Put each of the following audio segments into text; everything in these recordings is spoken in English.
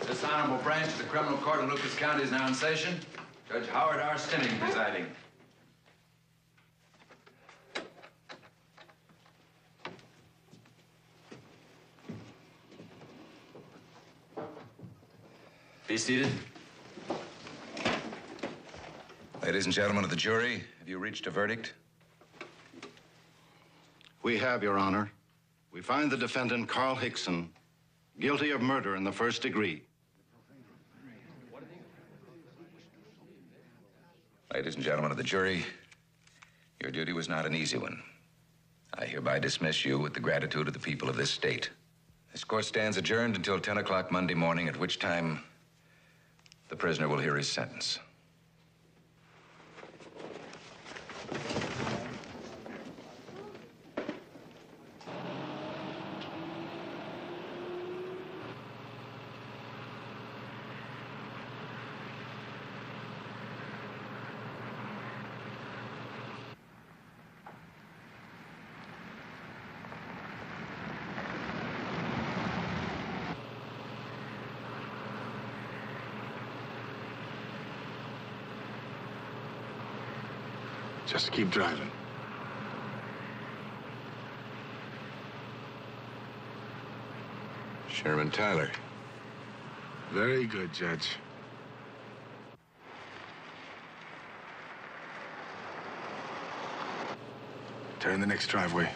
This honorable branch of the criminal court of Lucas County is now in session. Judge Howard R. Stinning presiding. Be seated. Ladies and gentlemen of the jury, have you reached a verdict? We have, Your Honor. We find the defendant, Carl Hickson, guilty of murder in the first degree. Ladies and gentlemen of the jury, your duty was not an easy one. I hereby dismiss you with the gratitude of the people of this state. This court stands adjourned until 10 o'clock Monday morning, at which time the prisoner will hear his sentence. Just keep driving. Sherman Tyler. Very good, Judge. Turn the next driveway.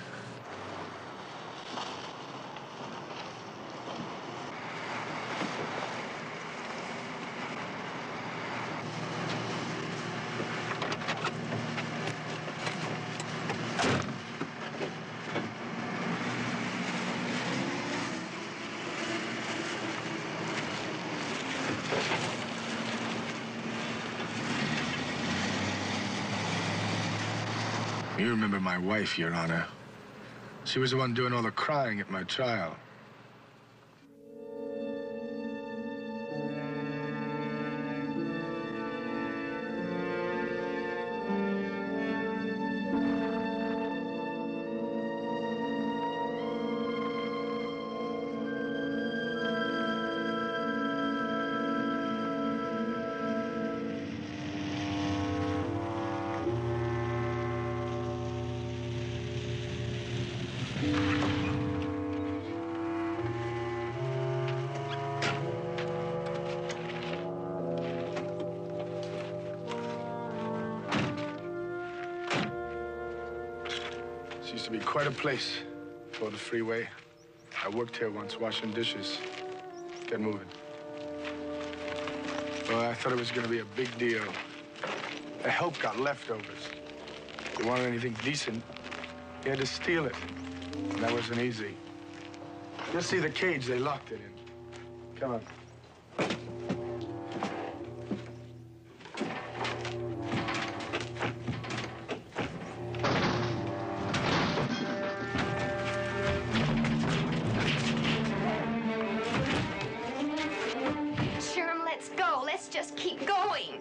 You remember my wife, Your Honor. She was the one doing all the crying at my trial. This used to be quite a place before the freeway. I worked here once, washing dishes. Get moving. Well, I thought it was going to be a big deal. The help got leftovers. If you wanted anything decent, you had to steal it. And that wasn't easy. Just see the cage they locked it in. Come on. Sherm, let's go. Let's just keep going.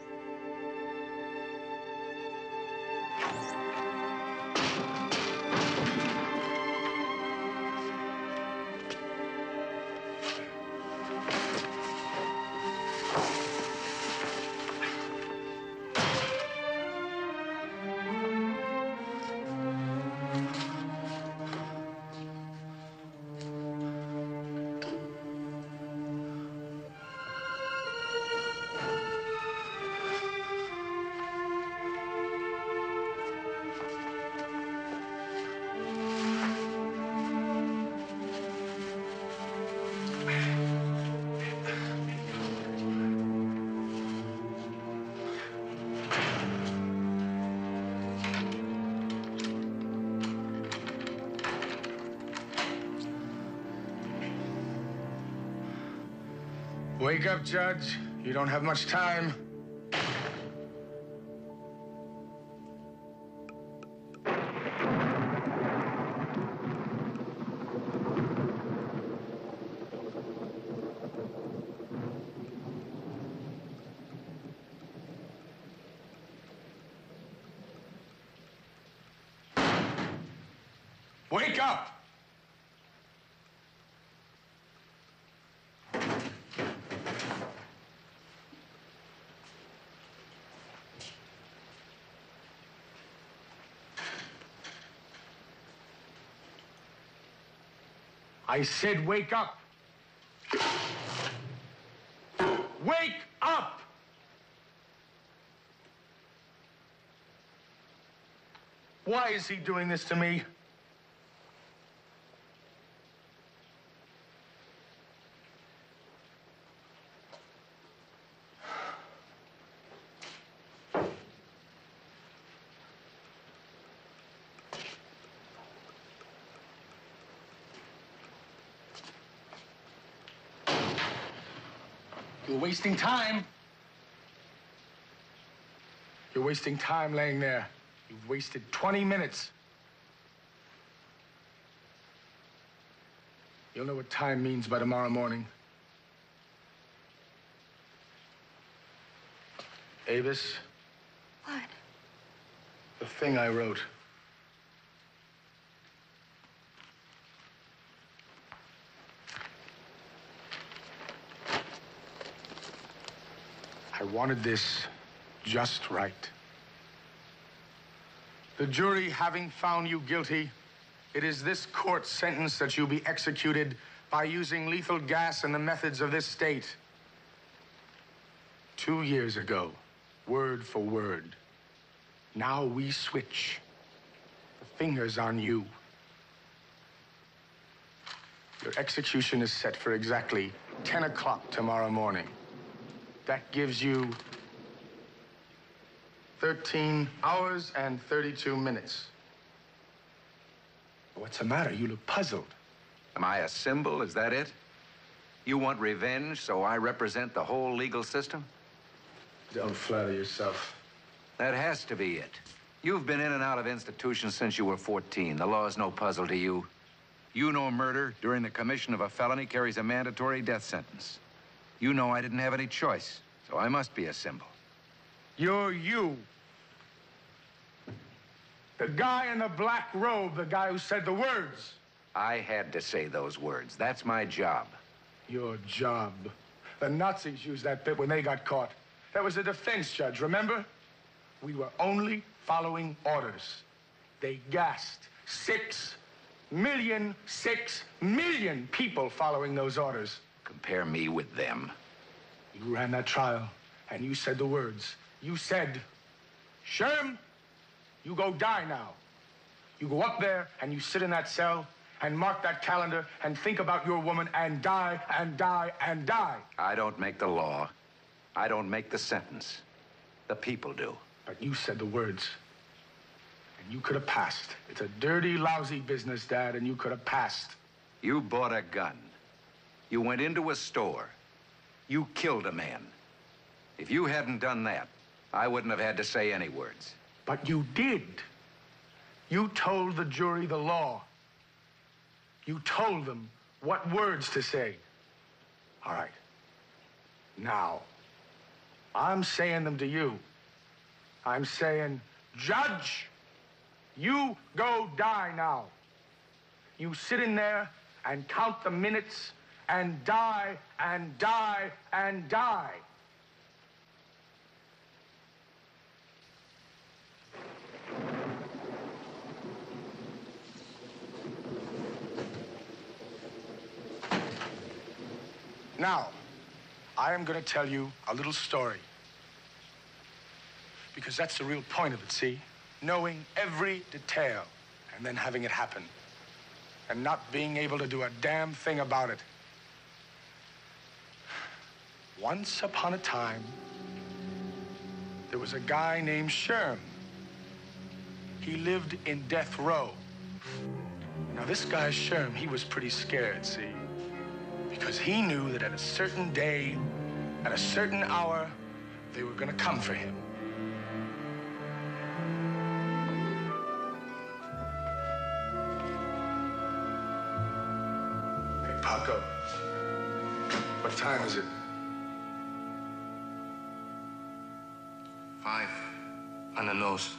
Wake up, Judge. You don't have much time. Wake up! I said wake up! Wake up! Why is he doing this to me? You're wasting time. You're wasting time laying there. You've wasted 20 minutes. You'll know what time means by tomorrow morning. Avis? What? The thing I wrote. I wanted this just right. The jury having found you guilty, it is this court's sentence that you be executed by using lethal gas in the methods of this state. 2 years ago, word for word. Now we switch. The finger's on you. Your execution is set for exactly 10 o'clock tomorrow morning. That gives you 13 hours and 32 minutes. What's the matter? You look puzzled. Am I a symbol? Is that it? You want revenge, so I represent the whole legal system? Don't flatter yourself. That has to be it. You've been in and out of institutions since you were 14. The law is no puzzle to you. You know murder during the commission of a felony carries a mandatory death sentence. You know I didn't have any choice, so I must be a symbol. You're you. The guy in the black robe, the guy who said the words. I had to say those words. That's my job. Your job. The Nazis used that bit when they got caught. That was a defense, Judge, remember? We were only following orders. They gassed 6 million people following those orders. Compare me with them. You ran that trial, and you said the words. You said, Sherm, you go die now. You go up there, and you sit in that cell, and mark that calendar, and think about your woman, and die, and die, and die. I don't make the law. I don't make the sentence. The people do. But you said the words, and you could have passed. It's a dirty, lousy business, Dad, and you could have passed. You bought a gun. You went into a store. You killed a man. If you hadn't done that, I wouldn't have had to say any words. But you did. You told the jury the law. You told them what words to say. All right. Now, I'm saying them to you. I'm saying, Judge, you go die now. You sit in there and count the minutes and die and die and die. Now, I am going to tell you a little story. Because that's the real point of it, see? Knowing every detail and then having it happen. And not being able to do a damn thing about it. Once upon a time, there was a guy named Sherm. He lived in death row. Now, this guy, Sherm, he was pretty scared, see? Because he knew that at a certain day, At a certain hour, they were gonna come for him. Hey, Paco. What time is it? 5 on the nose.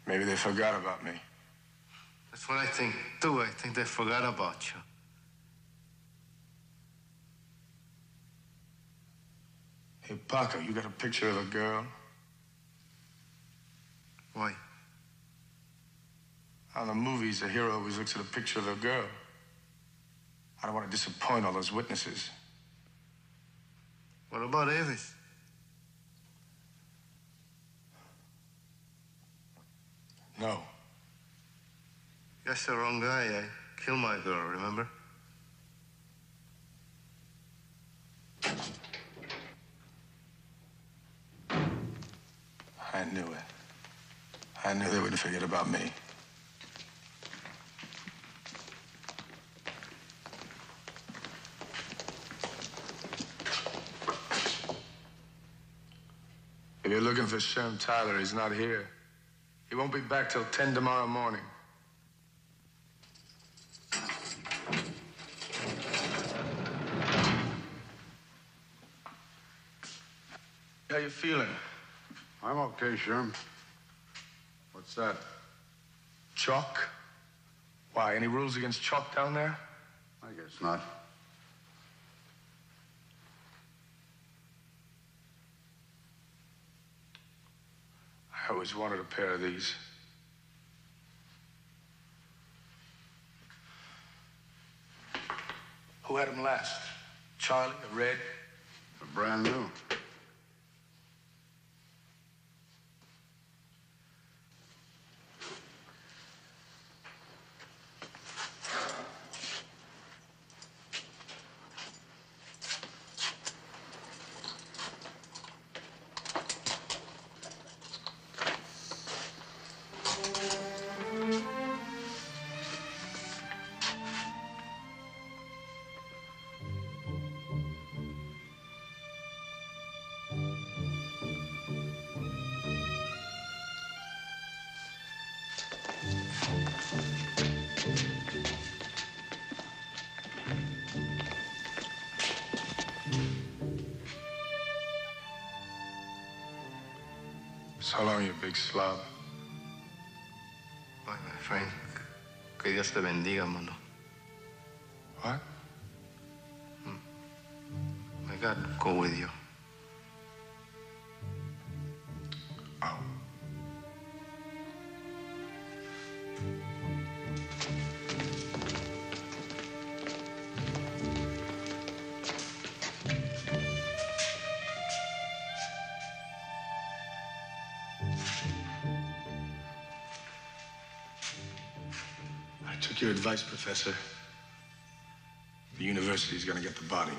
Maybe they forgot about me. That's what I think, too. I think they forgot about you. Hey, Paco, you got a picture of a girl? Why? On the movies, the hero always looks at a picture of a girl. I don't want to disappoint all those witnesses. What about Avis? No. That's the wrong guy. I killed my girl, remember? I knew it. I knew they wouldn't forget about me. If you're looking for Sherm Tyler, he's not here. He won't be back till 10 tomorrow morning. How you feeling? I'm okay, Sherm. What's that? Chalk? Why, any rules against chalk down there? I guess not. I always wanted a pair of these. Who had them last? Charlie, or Red? They're brand new. So long, you big slob. Bye, my friend. Que Dios te bendiga, mano. What? May God go with you. Oh. I took your advice, Professor. The university's gonna get the body.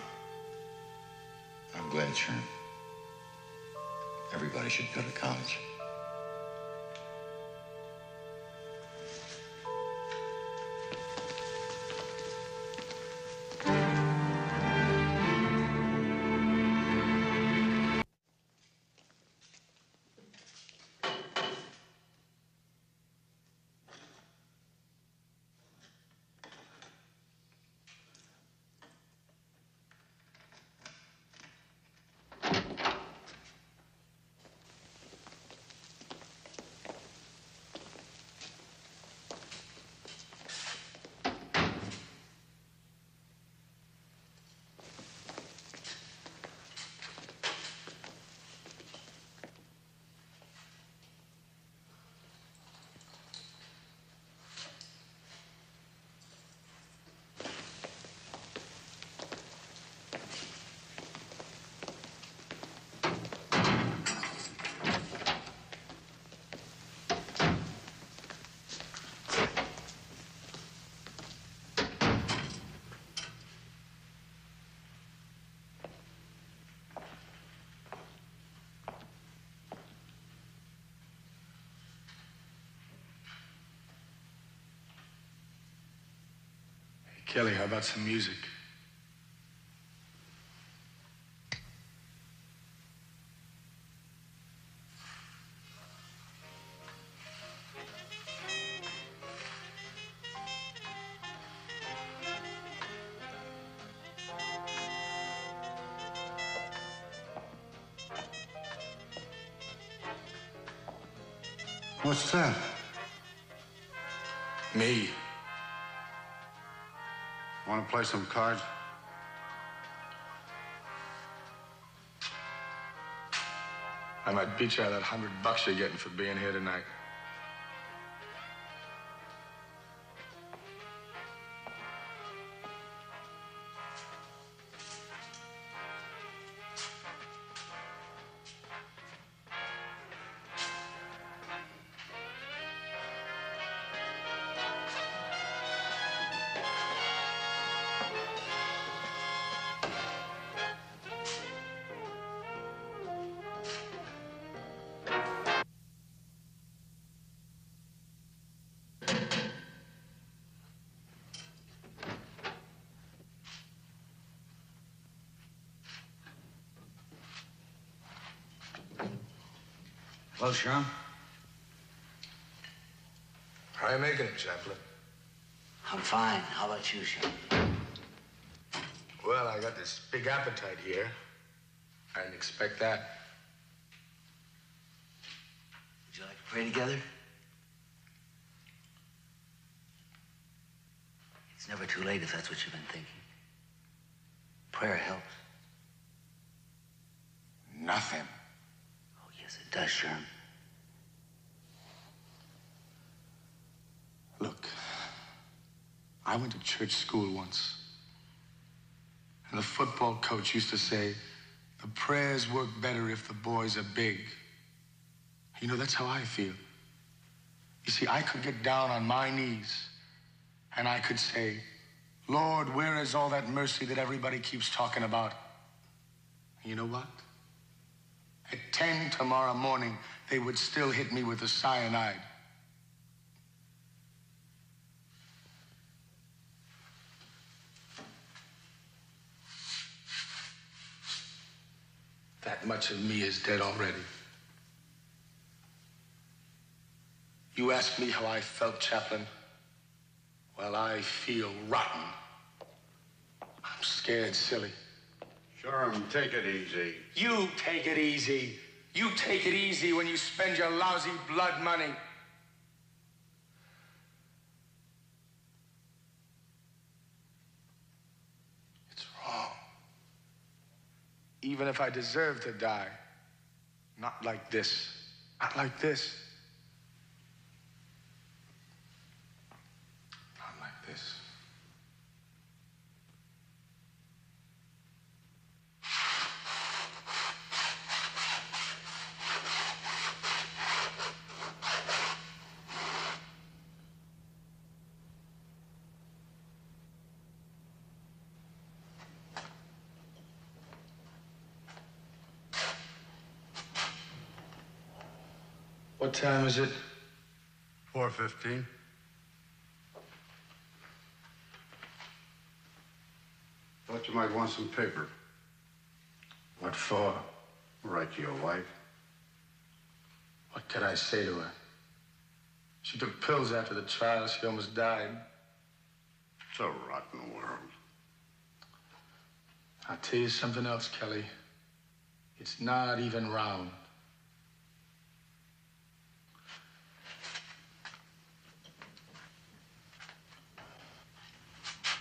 I'm glad, Sherm. Everybody should go to college. Kelly, how about some music? What's that? Me. Want to play some cards? I might beat you out of that $100 you're getting for being here tonight. Hello, Sherm. How are you making it, Chaplain? I'm fine. How about you, Sherm? Well, I got this big appetite here. I didn't expect that. Would you like to pray together? It's never too late if that's what you've been thinking. Prayer helps. Nothing. Oh, yes, it does, Sherm. Look, I went to church school once. And the football coach used to say, the prayers work better if the boys are big. You know, that's how I feel. You see, I could get down on my knees and I could say, Lord, where is all that mercy that everybody keeps talking about? You know what? At 10 tomorrow morning, they would still hit me with the cyanide. That much of me is dead already. You asked me how I felt, Chaplain. Well, I feel rotten. I'm scared, silly. Sherm, take it easy. You take it easy. You take it easy when you spend your lousy blood money. It's wrong. Even if I deserve to die, not like this. Not like this. Not like this. What time is it? 4:15. Thought you might want some paper. What for? Write to your wife. What could I say to her? She took pills after the trial. She almost died. It's a rotten world. I'll tell you something else, Kelly. It's not even round.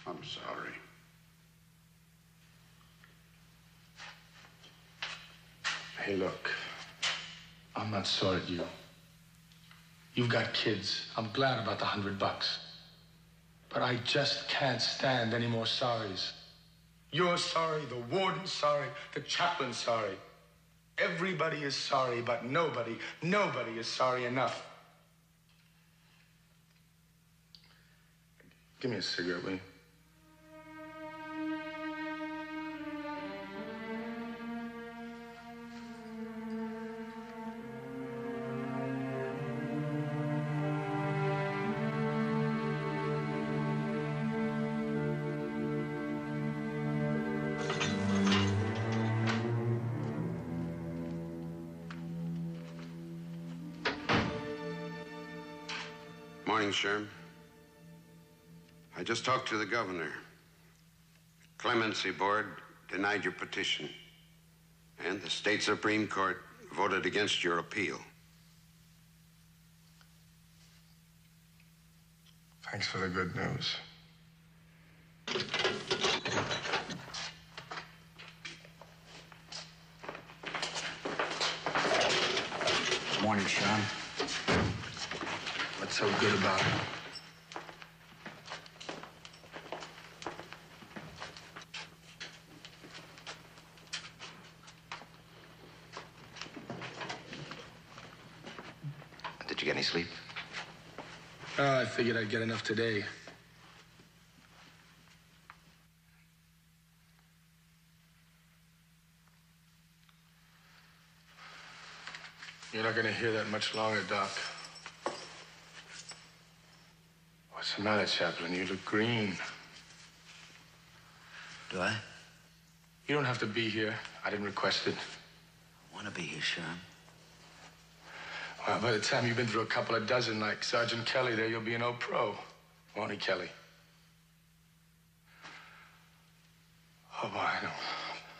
I'm sorry. Hey, look. I'm not sore at you. You've got kids. I'm glad about the $100. But I just can't stand any more sorries. You're sorry, the warden's sorry, the chaplain's sorry. Everybody is sorry, but nobody is sorry enough. Give me a cigarette, will you? Morning, Sherm. I just talked to the governor. Clemency Board denied your petition. And the state Supreme Court voted against your appeal. Thanks for the good news. Morning, Sean. What's so good about it? Did you get any sleep? Oh, I figured I'd get enough today. You're not gonna hear that much longer, Doc. What's the matter, Chaplain? You look green. Do I? You don't have to be here. I didn't request it. I want to be here, Sherm. Well, by the time you've been through a couple of dozen, like Sergeant Kelly there, you'll be an old pro. Won't he, Kelly? Oh, boy, I don't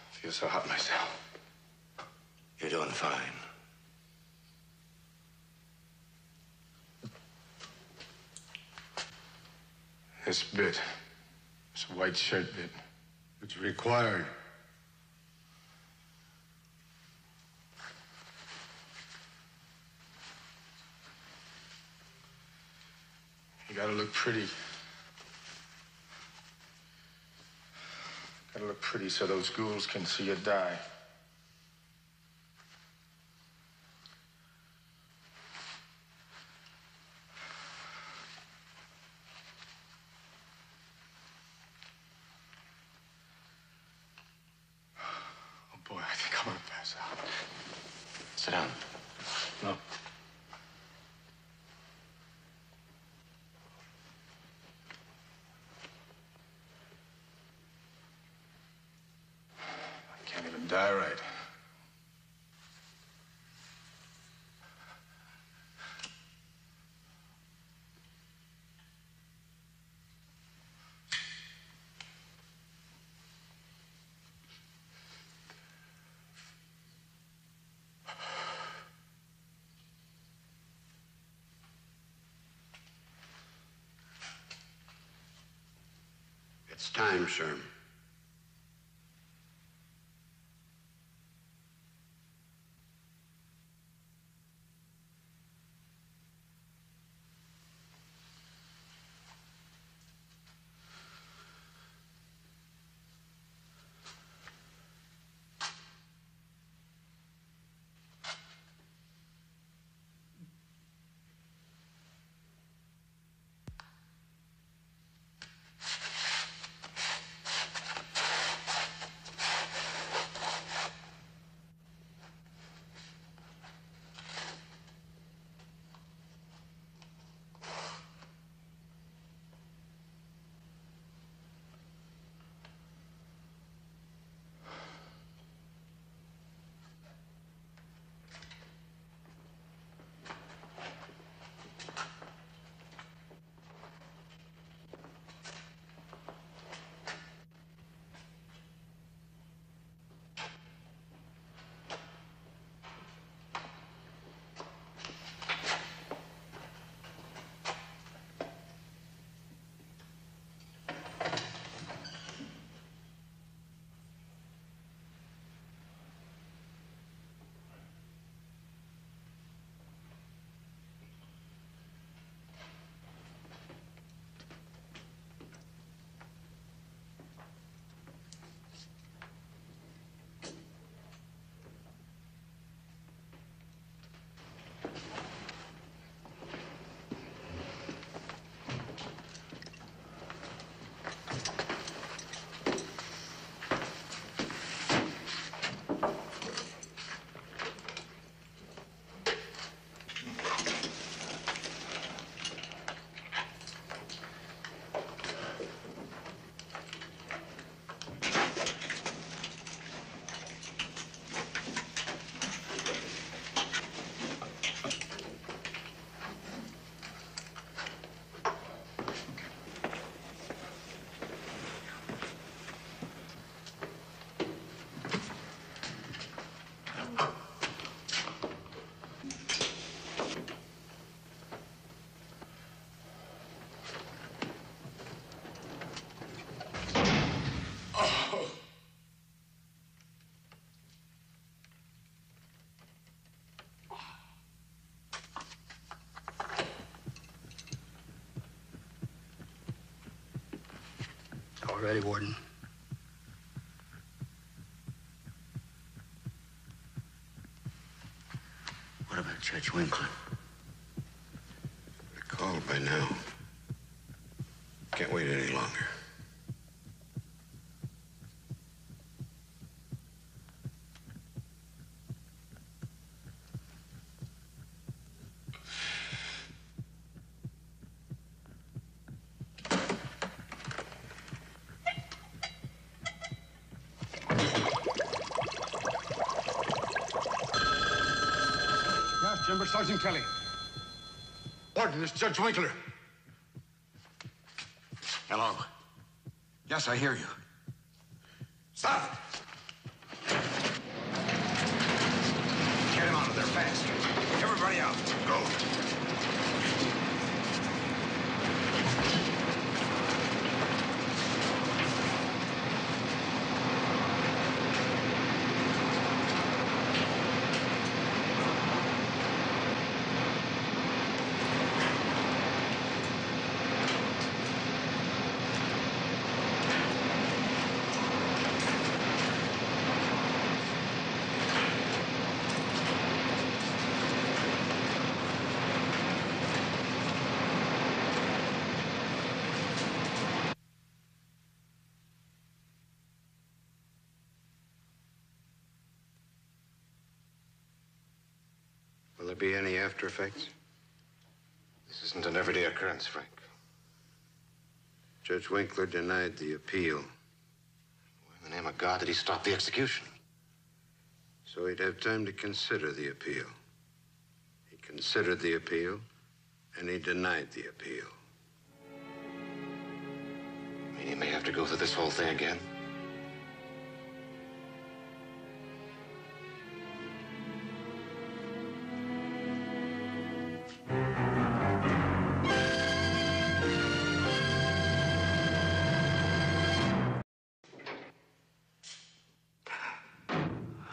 feel so hot myself. You're doing fine. This bit, this white shirt bit. It's required. You gotta look pretty. Gotta look pretty so those ghouls can see you die. Oh, boy, I think I'm gonna pass out. Sit down. No. I can't even die right. It's time, Sherm. ready, Warden. What about Judge Winkler? I called by now. Can't wait any longer. Timber Sergeant Kelly. Warden, it's Judge Winkler. Hello. Yes, I hear you. Stop! Get him out of there fast. Everybody out. Go. Will there be any after effects? This isn't an everyday occurrence, Frank. Judge Winkler denied the appeal. Why in the name of God did he stop the execution? So he'd have time to consider the appeal. He considered the appeal, and he denied the appeal. I mean, he may have to go through this whole thing again.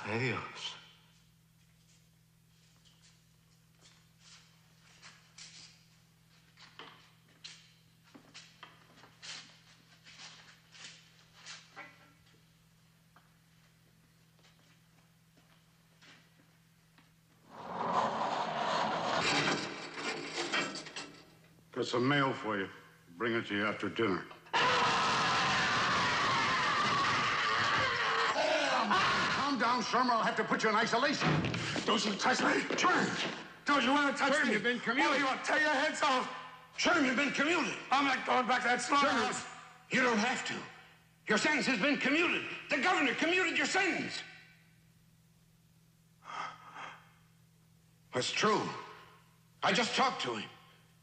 Adios. Got some mail for you. Bring it to you after dinner. Calm down, Sherman. I'll have to put you in isolation. Don't you touch me. Sherman! Don't you want to touch me? You've been commuted. Oh, you want to tear your heads off? Sherman, you've been commuted. I'm not going back to that slaughterhouse. You don't have to. Your sentence has been commuted. The governor commuted your sentence. That's true. I just talked to him.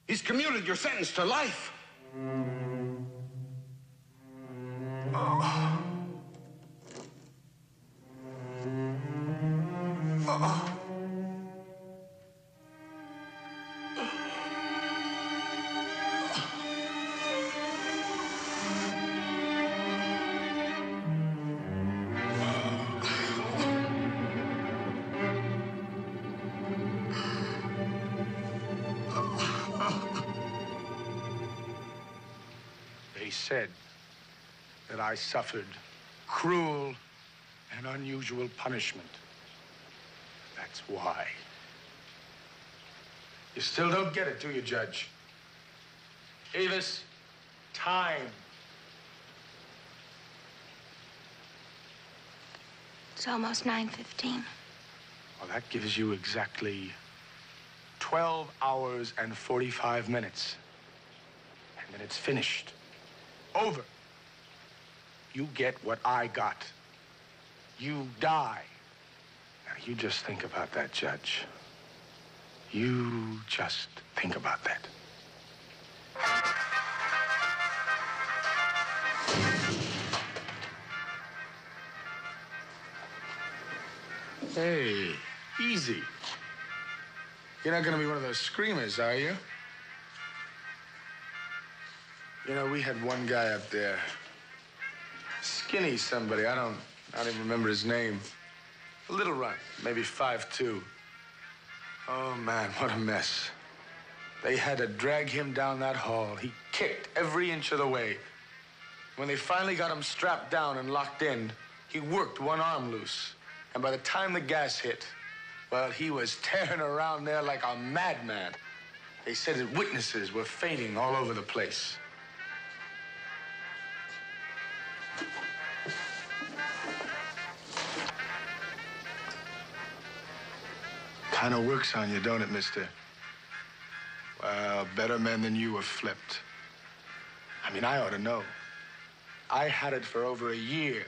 He's commuted your sentence to life. They said that I suffered cruel and unusual punishment. That's why. You still don't get it, do you, Judge? Avis, time. It's almost 9:15. Well, that gives you exactly 12 hours and 45 minutes. And then it's finished. Over. You get what I got. You die. Now, you just think about that, Judge. You just think about that. Hey, easy. You're not gonna be one of those screamers, are you? You know, we had one guy up there. Skinny somebody. I don't even remember his name. A little runt, maybe 5'2". Oh, man, what a mess. They had to drag him down that hall. He kicked every inch of the way. When they finally got him strapped down and locked in, he worked one arm loose. And by the time the gas hit, well, he was tearing around there like a madman. They said that witnesses were fainting all over the place. Kind of works on you, don't it, mister? Well, better men than you have flipped. I mean, I ought to know. I had it for over a year.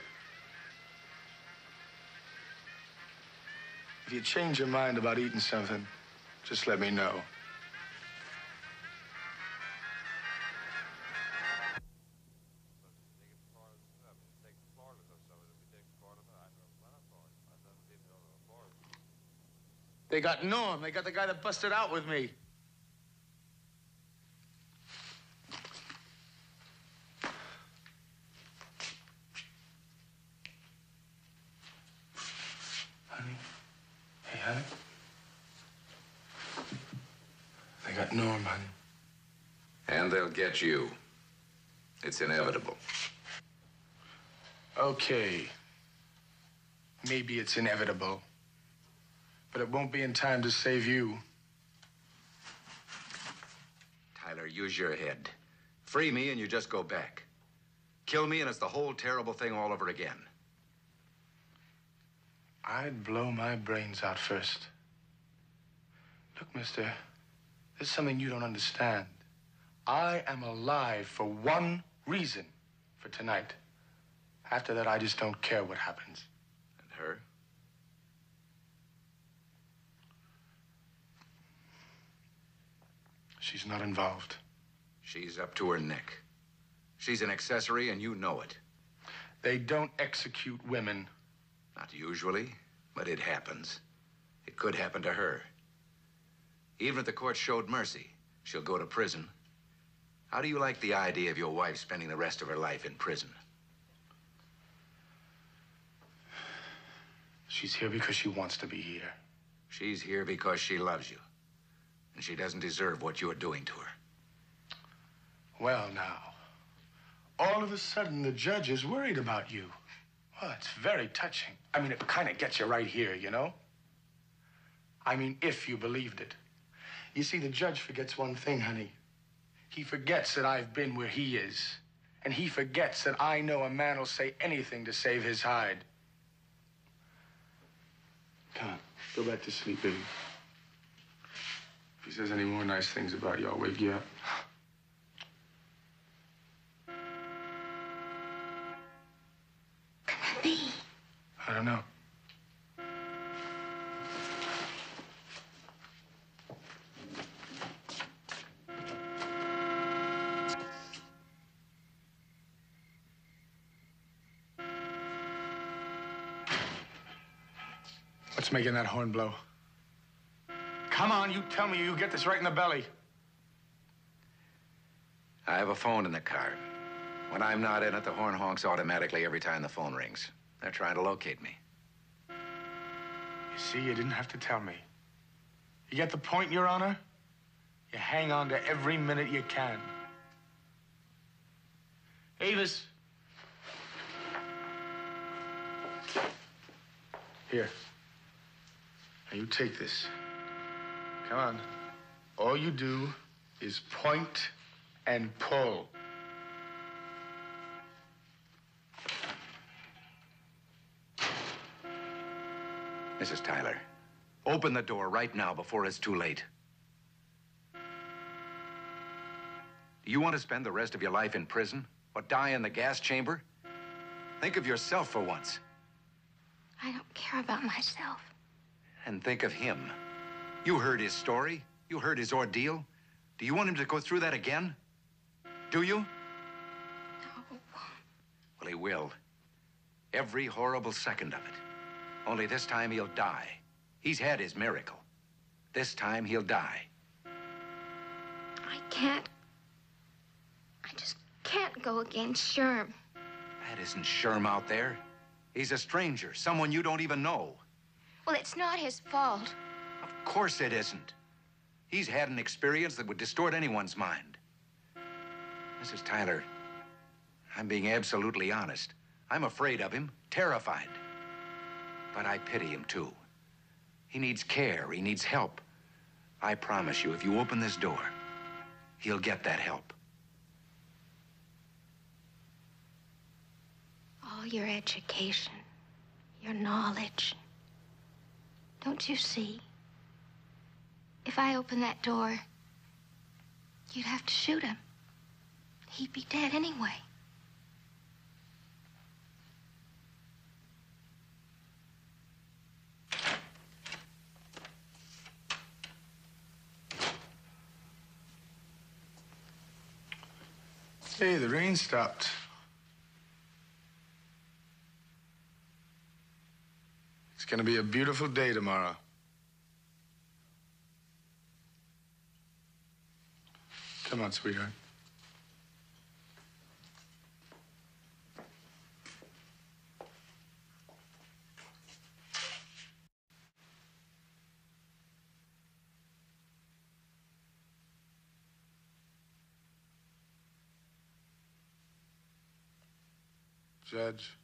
If you change your mind about eating something, just let me know. They got Norm. They got the guy that busted out with me. Honey? Hey, honey? They got Norm, honey. And they'll get you. It's inevitable. Okay. Maybe it's inevitable. But it won't be in time to save you. Tyler, use your head. Free me and you just go back. Kill me and it's the whole terrible thing all over again. I'd blow my brains out first. Look, mister, there's something you don't understand. I am alive for one reason, for tonight. After that, I just don't care what happens. And her? She's not involved. She's up to her neck. She's an accessory and you know it. They don't execute women. Not usually, but it happens. It could happen to her. Even if the court showed mercy, she'll go to prison. How do you like the idea of your wife spending the rest of her life in prison? She's here because she wants to be here. She's here because she loves you. And she doesn't deserve what you're doing to her. Well, now, all of a sudden, the judge is worried about you. Well, it's very touching. I mean, it kind of gets you right here, you know? I mean, if you believed it. You see, the judge forgets one thing, honey. He forgets that I've been where he is. And he forgets that I know a man will say anything to save his hide. Come on, go back to sleep, baby. If he says any more nice things about you, I'll wake you up. B. I don't know. What's making that horn blow? Come on, you tell me you get this right in the belly. I have a phone in the car. When I'm not in it, the horn honks automatically every time the phone rings. They're trying to locate me. You see, you didn't have to tell me. You get the point, Your Honor? You hang on to every minute you can. Avis. Here. Now you take this. Come on. All you do is point and pull. Mrs. Tyler, open the door right now before it's too late. Do you want to spend the rest of your life in prison or die in the gas chamber? Think of yourself for once. I don't care about myself. And think of him. You heard his story. You heard his ordeal. Do you want him to go through that again? Do you? No. Well, he will. Every horrible second of it. Only this time he'll die. He's had his miracle. This time he'll die. I can't. I just can't go against Sherm. That isn't Sherm out there. He's a stranger, someone you don't even know. Well, it's not his fault. Of course it isn't. He's had an experience that would distort anyone's mind. Mrs. Tyler, I'm being absolutely honest. I'm afraid of him, terrified. But I pity him, too. He needs care, he needs help. I promise you, if you open this door, he'll get that help. All your education, your knowledge. Don't you see? If I open that door, you'd have to shoot him. He'd be dead anyway. Hey, the rain stopped. It's gonna be a beautiful day tomorrow. Come on, sweetheart. Judge.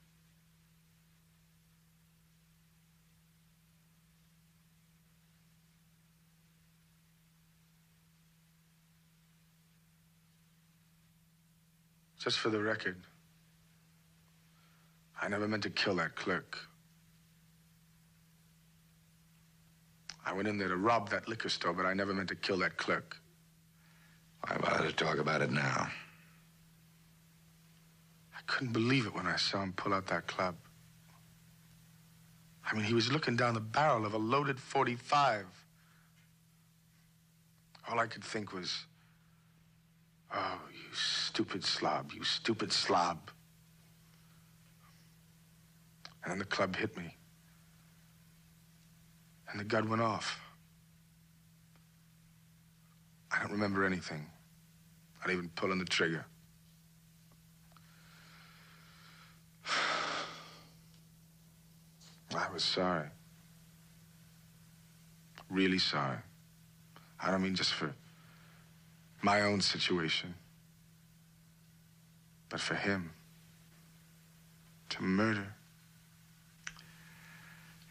Just for the record, I never meant to kill that clerk. I went in there to rob that liquor store, but I never meant to kill that clerk. Why bother to talk about it now? I couldn't believe it when I saw him pull out that club. I mean, he was looking down the barrel of a loaded .45. All I could think was, oh, you stupid slob, you stupid slob. And then the club hit me. And the gun went off. I don't remember anything, not even pulling the trigger. I was sorry. Really sorry. I don't mean just for my own situation, but for him. To murder.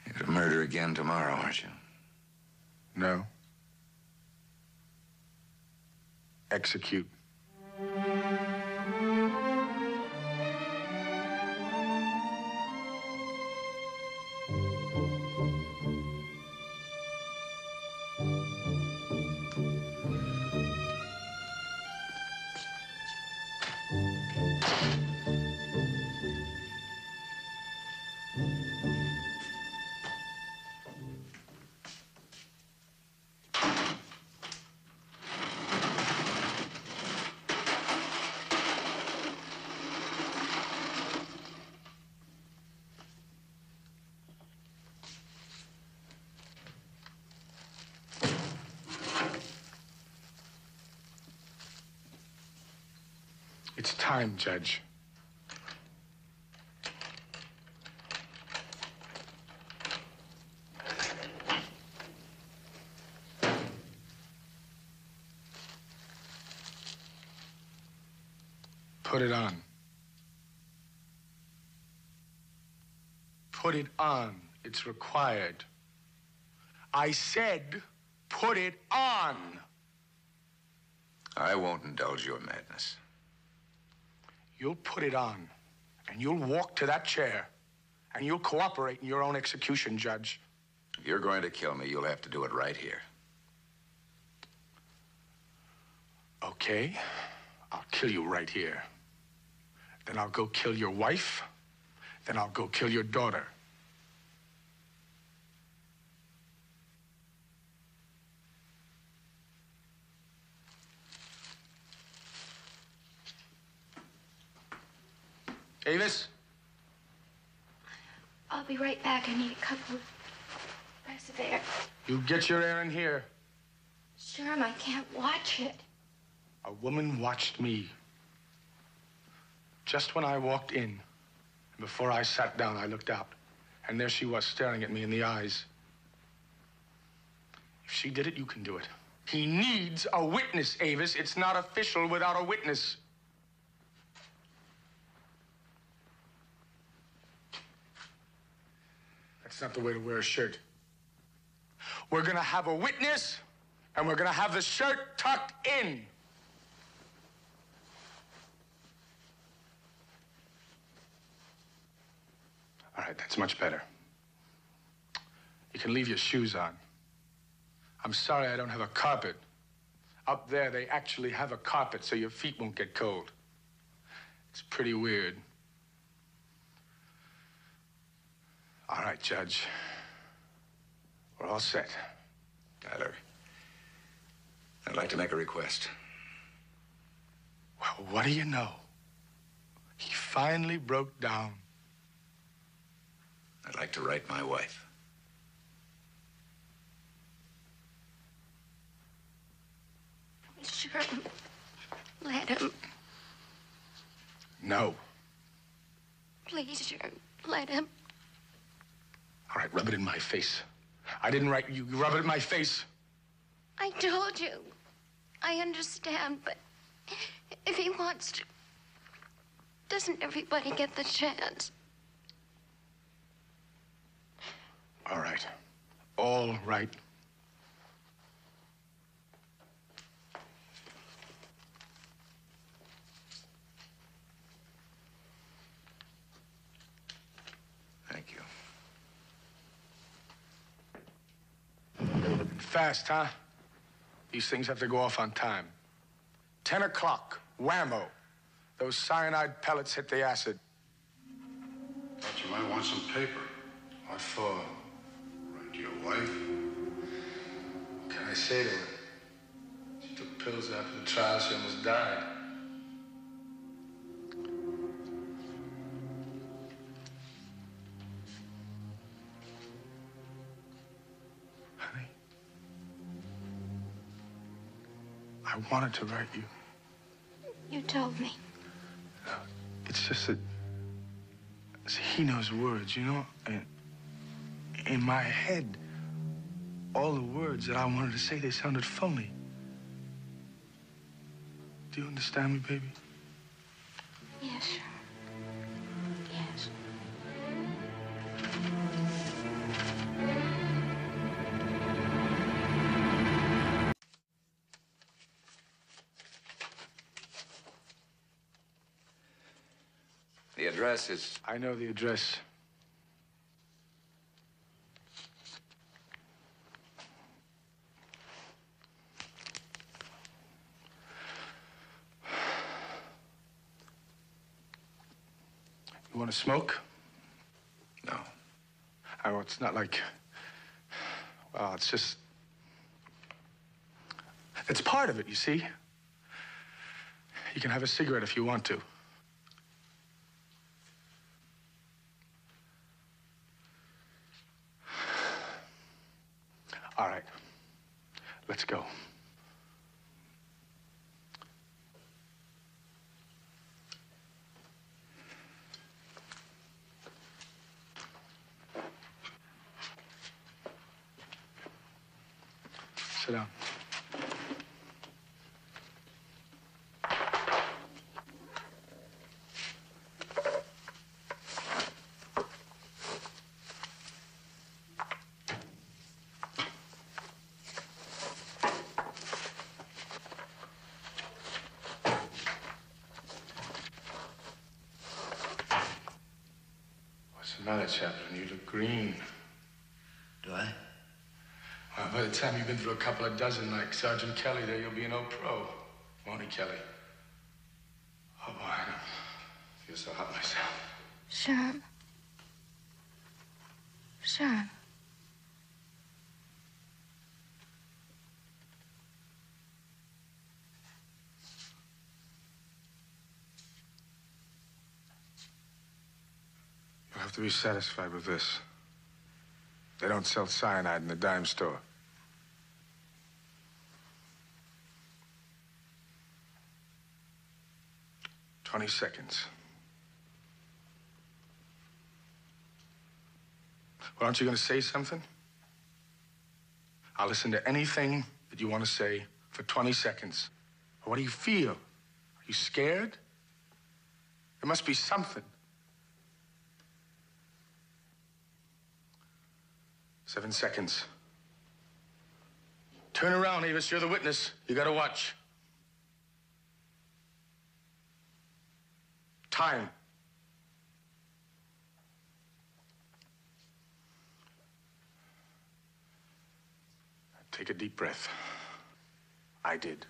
You're gonna murder again tomorrow, aren't you? No. Execute. It's time, Judge. Put it on. Put it on. It's required. I said, put it on. I won't indulge your madness. You'll put it on, and you'll walk to that chair, and you'll cooperate in your own execution, Judge. If you're going to kill me, you'll have to do it right here. Okay, I'll kill you right here. Then I'll go kill your wife. Then I'll go kill your daughter. Avis? I'll be right back. I need a couple of breaths of air. You get your air in here. Sherm, I can't watch it. A woman watched me. Just when I walked in, and before I sat down, I looked out. And there she was, staring at me in the eyes. If she did it, you can do it. He needs a witness, Avis. It's not official without a witness. That's not the way to wear a shirt. We're gonna have a witness, and we're gonna have the shirt tucked in. All right, that's much better. You can leave your shoes on. I'm sorry I don't have a carpet. Up there, they actually have a carpet so your feet won't get cold. It's pretty weird. All right, Judge. We're all set. Tyler, I'd like to make a request. Well, what do you know? He finally broke down. I'd like to write my wife. Sure. Let him. No. Please, sure. Let him. All right, rub it in my face. I didn't write you. You rub it in my face. I told you. I understand, but if he wants to, doesn't everybody get the chance? All right. All right. Thank you. Fast, huh? These things have to go off on time. 10 o'clock, whammo. Those cyanide pellets hit the acid. Thought you might want some paper. What for? Write to your wife. What can I say to her? She took pills after the trial. She almost died. Honey, I wanted to write you. You told me. It's just that see, he knows words, you know? And in my head, all the words that I wanted to say, they sounded phony. Do you understand me, baby? Yes, sure. Yes. The address is... I know the address. You want to smoke? No. Oh, it's not like... Well, it's just... It's part of it, you see? You can have a cigarette if you want to. All right. Let's go. Sit down. What's the matter, Chaplain? You look green. Do I? Well, by the time you've been through a couple of dozen like Sergeant Kelly there, you'll be an old pro. Won't he, Kelly? Oh, boy, I feel so hot myself. Sherm. Sherm. You'll have to be satisfied with this. They don't sell cyanide in the dime store. "20 seconds. Well, aren't you going to say something? I'll listen to anything that you want to say for 20 seconds. What do you feel? Are you scared? There must be something. 7 seconds. Turn around, Avis. You're the witness. You gotta watch. Time. Take a deep breath. I did.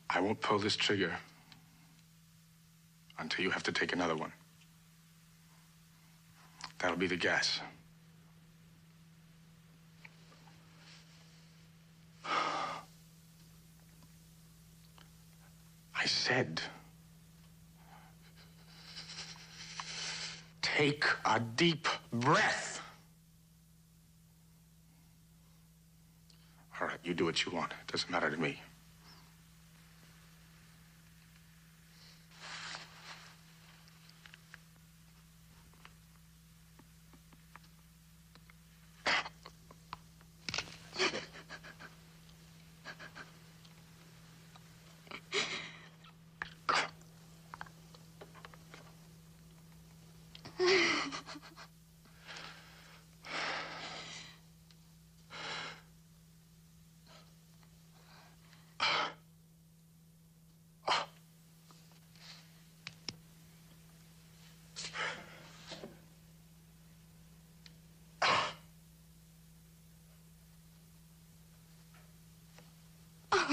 I won't pull this trigger until you have to take another one. That'll be the gas. I said, take a deep breath. All right, you do what you want. It doesn't matter to me.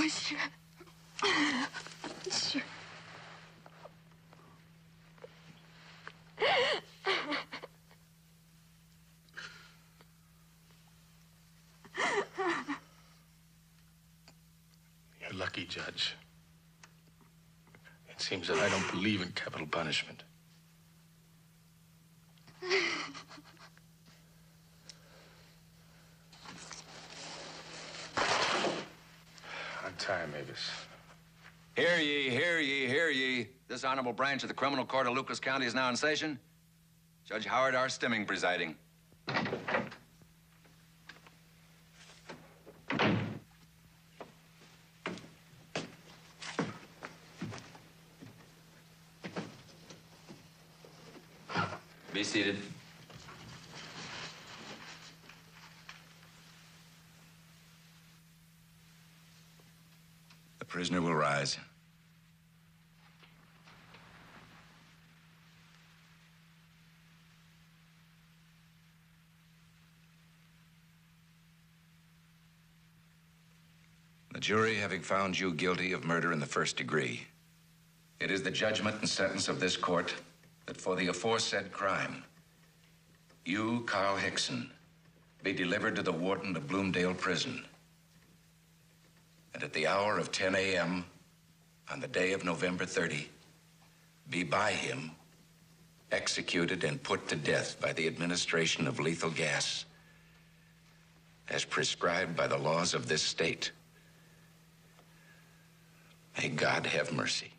Oh, sure. Sure. You're lucky, Judge. It seems that I don't believe in capital punishment. On time, Avis. Hear ye, hear ye, hear ye. This honorable branch of the criminal court of Lucas County is now in session. Judge Howard R. Stimming presiding. Be seated. The prisoner will rise. The jury having found you guilty of murder in the first degree, it is the judgment and sentence of this court that for the aforesaid crime, you, Carl Hickson, be delivered to the warden of Bloomdale Prison. And at the hour of 10 a.m. on the day of November 30, be by him executed and put to death by the administration of lethal gas as prescribed by the laws of this state. May God have mercy.